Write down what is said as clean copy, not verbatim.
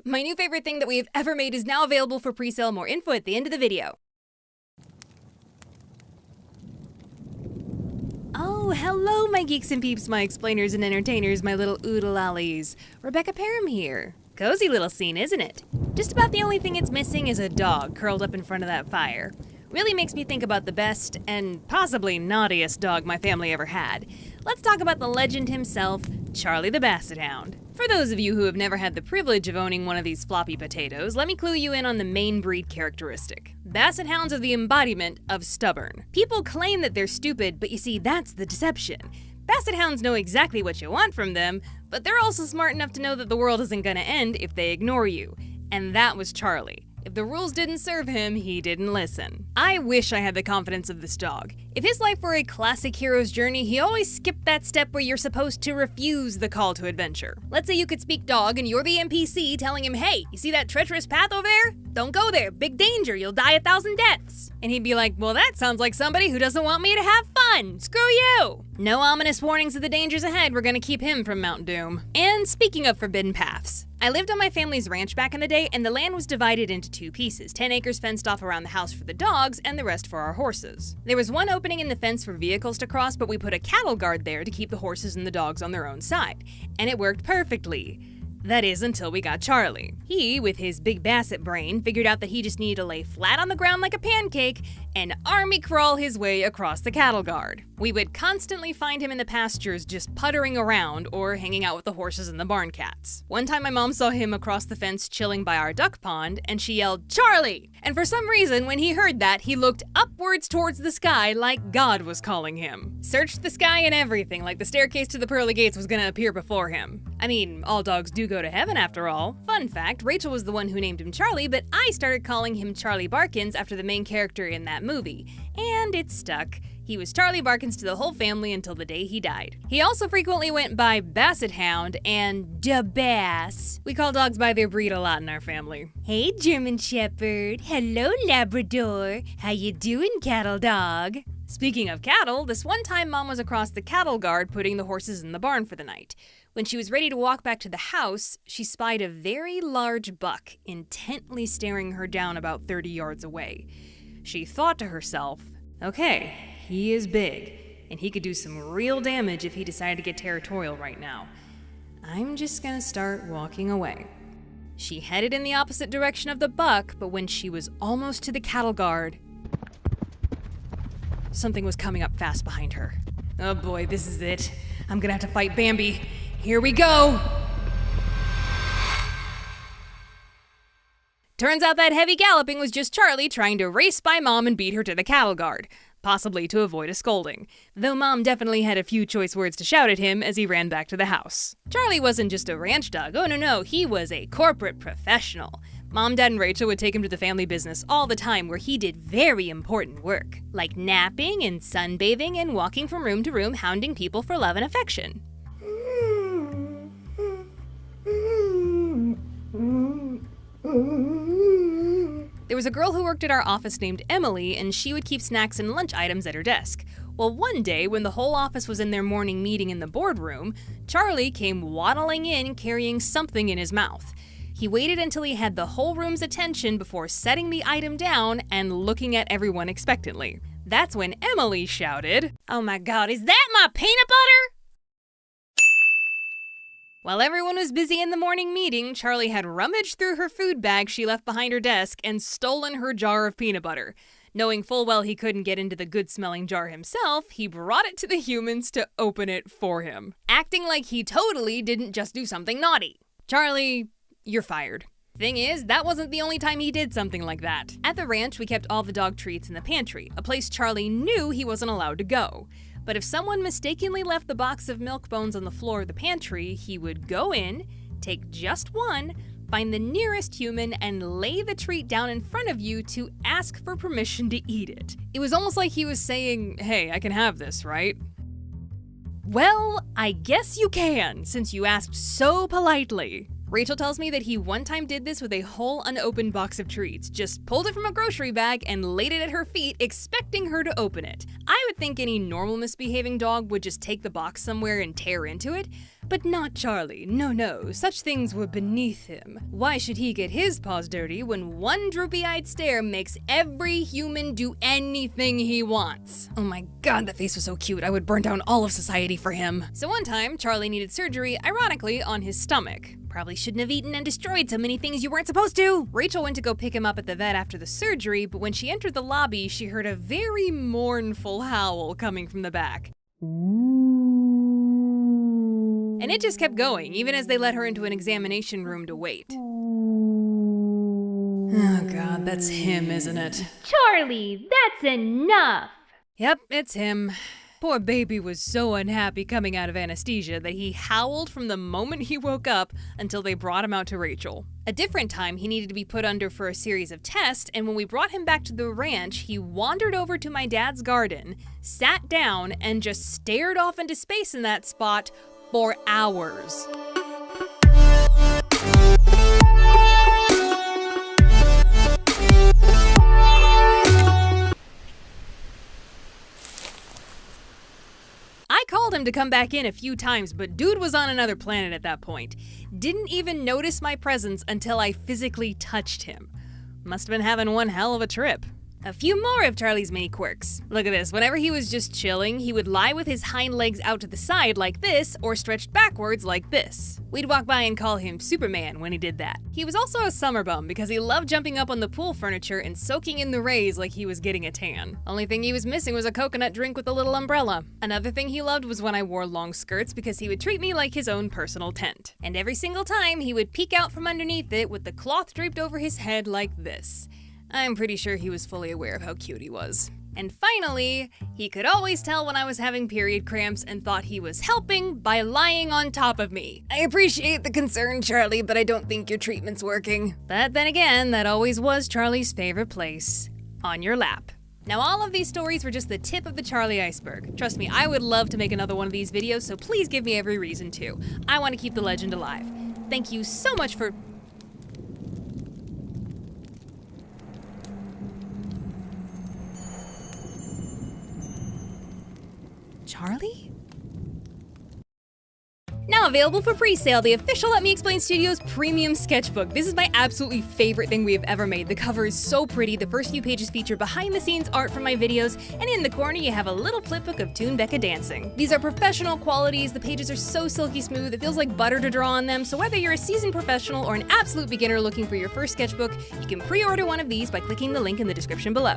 My new favorite thing that we have ever made is now available for pre-sale. More info at the end of the video. Oh, hello, my geeks and peeps, my explainers and entertainers, my little oodle-lollies. Rebecca Parham here. Cozy little scene, isn't it? Just about the only thing it's missing is a dog curled up in front of that fire. Really makes me think about the best and possibly naughtiest dog my family ever had. Let's talk about the legend himself, Charlie the Basset Hound. For those of you who have never had the privilege of owning one of these floppy potatoes, let me clue you in on the main breed characteristic. Basset Hounds are the embodiment of stubborn. People claim that they're stupid, but you see, that's the deception. Basset Hounds know exactly what you want from them, but they're also smart enough to know that the world isn't gonna end if they ignore you. And that was Charlie. If the rules didn't serve him, he didn't listen. I wish I had the confidence of this dog. If his life were a classic hero's journey, he always skipped that step where you're supposed to refuse the call to adventure. Let's say you could speak dog and you're the NPC telling him, hey, you see that treacherous path over there? Don't go there, big danger, you'll die 1,000 deaths. And he'd be like, well, that sounds like somebody who doesn't want me to have fun. Screw you. No ominous warnings of the dangers ahead, we're gonna keep him from Mount Doom. And speaking of forbidden paths, I lived on my family's ranch back in the day, and the land was divided into 2 pieces, 10 acres fenced off around the house for the dogs and the rest for our horses. There was one opening in the fence for vehicles to cross, but we put a cattle guard there to keep the horses and the dogs on their own side, and it worked perfectly. That is, until we got Charlie. He, with his big basset brain, figured out that he just needed to lay flat on the ground like a pancake and army crawl his way across the cattle guard. We would constantly find him in the pastures just puttering around or hanging out with the horses and the barn cats. One time my mom saw him across the fence chilling by our duck pond and she yelled, "Charlie!" And for some reason, when he heard that, he looked upwards towards the sky like God was calling him. Searched the sky and everything, like the staircase to the pearly gates was gonna appear before him. I mean, all dogs do go to heaven after all. Fun fact, Rachel was the one who named him Charlie, but I started calling him Charlie Barkins after the main character in that movie. And it stuck. He was Charlie Barkins to the whole family until the day he died. He also frequently went by Basset Hound and Da Bass. We call dogs by their breed a lot in our family. Hey, German Shepherd. Hello, Labrador. How you doing, cattle dog? Speaking of cattle, this one time Mom was across the cattle guard putting the horses in the barn for the night. When she was ready to walk back to the house, she spied a very large buck intently staring her down about 30 yards away. She thought to herself, okay, he is big, and he could do some real damage if he decided to get territorial right now. I'm just gonna start walking away. She headed in the opposite direction of the buck, but when she was almost to the cattle guard, something was coming up fast behind her. Oh boy, this is it. I'm gonna have to fight Bambi. Here we go! Turns out that heavy galloping was just Charlie trying to race by Mom and beat her to the cattle guard, possibly to avoid a scolding, though Mom definitely had a few choice words to shout at him as he ran back to the house. Charlie wasn't just a ranch dog, oh no, he was a corporate professional. Mom, Dad, and Rachel would take him to the family business all the time where he did very important work, like napping and sunbathing and walking from room to room hounding people for love and affection. There was a girl who worked at our office named Emily, and she would keep snacks and lunch items at her desk. Well, one day, when the whole office was in their morning meeting in the boardroom, Charlie came waddling in carrying something in his mouth. He waited until he had the whole room's attention before setting the item down and looking at everyone expectantly. That's when Emily shouted, "Oh my God, is that my peanut butter?" While everyone was busy in the morning meeting, Charlie had rummaged through her food bag she left behind her desk and stolen her jar of peanut butter. Knowing full well he couldn't get into the good-smelling jar himself, he brought it to the humans to open it for him, acting like he totally didn't just do something naughty. Charlie, you're fired. Thing is, that wasn't the only time he did something like that. At the ranch, we kept all the dog treats in the pantry, a place Charlie knew he wasn't allowed to go. But if someone mistakenly left the box of milk bones on the floor of the pantry, he would go in, take just one, find the nearest human, and lay the treat down in front of you to ask for permission to eat it. It was almost like he was saying, hey, I can have this, right? Well, I guess you can, since you asked so politely. Rachel tells me that he one time did this with a whole unopened box of treats, just pulled it from a grocery bag and laid it at her feet, expecting her to open it. I would think any normal misbehaving dog would just take the box somewhere and tear into it, but not Charlie. No, such things were beneath him. Why should he get his paws dirty when one droopy-eyed stare makes every human do anything he wants? Oh my god, that face was so cute. I would burn down all of society for him. So one time, Charlie needed surgery, ironically, on his stomach. Probably shouldn't have eaten and destroyed so many things you weren't supposed to. Rachel went to go pick him up at the vet after the surgery, but when she entered the lobby, she heard a very mournful howl coming from the back. And it just kept going, even as they let her into an examination room to wait. Oh god, that's him, isn't it? Charlie, that's enough! Yep, it's him. Poor baby was so unhappy coming out of anesthesia that he howled from the moment he woke up until they brought him out to Rachel. A different time, he needed to be put under for a series of tests, and when we brought him back to the ranch, he wandered over to my dad's garden, sat down, and just stared off into space in that spot for hours. I called him to come back in a few times, but dude was on another planet at that point. Didn't even notice my presence until I physically touched him. Must have been having one hell of a trip. A few more of Charlie's many quirks. Look at this, whenever he was just chilling, he would lie with his hind legs out to the side like this, or stretched backwards like this. We'd walk by and call him Superman when he did that. He was also a summer bum because he loved jumping up on the pool furniture and soaking in the rays like he was getting a tan. Only thing he was missing was a coconut drink with a little umbrella. Another thing he loved was when I wore long skirts because he would treat me like his own personal tent. And every single time, he would peek out from underneath it with the cloth draped over his head like this. I'm pretty sure he was fully aware of how cute he was. And finally, he could always tell when I was having period cramps and thought he was helping by lying on top of me. I appreciate the concern, Charlie, but I don't think your treatment's working. But then again, that always was Charlie's favorite place, on your lap. Now, all of these stories were just the tip of the Charlie iceberg. Trust me, I would love to make another one of these videos, so please give me every reason to. I want to keep the legend alive. Thank you so much for... Charlie? Now available for pre-sale, the official Let Me Explain Studios premium sketchbook. This is my absolutely favorite thing we have ever made. The cover is so pretty. The first few pages feature behind-the-scenes art from my videos, and in the corner you have a little flipbook of Toon Becca dancing. These are professional qualities. The pages are so silky smooth, it feels like butter to draw on them, so whether you're a seasoned professional or an absolute beginner looking for your first sketchbook, you can pre-order one of these by clicking the link in the description below.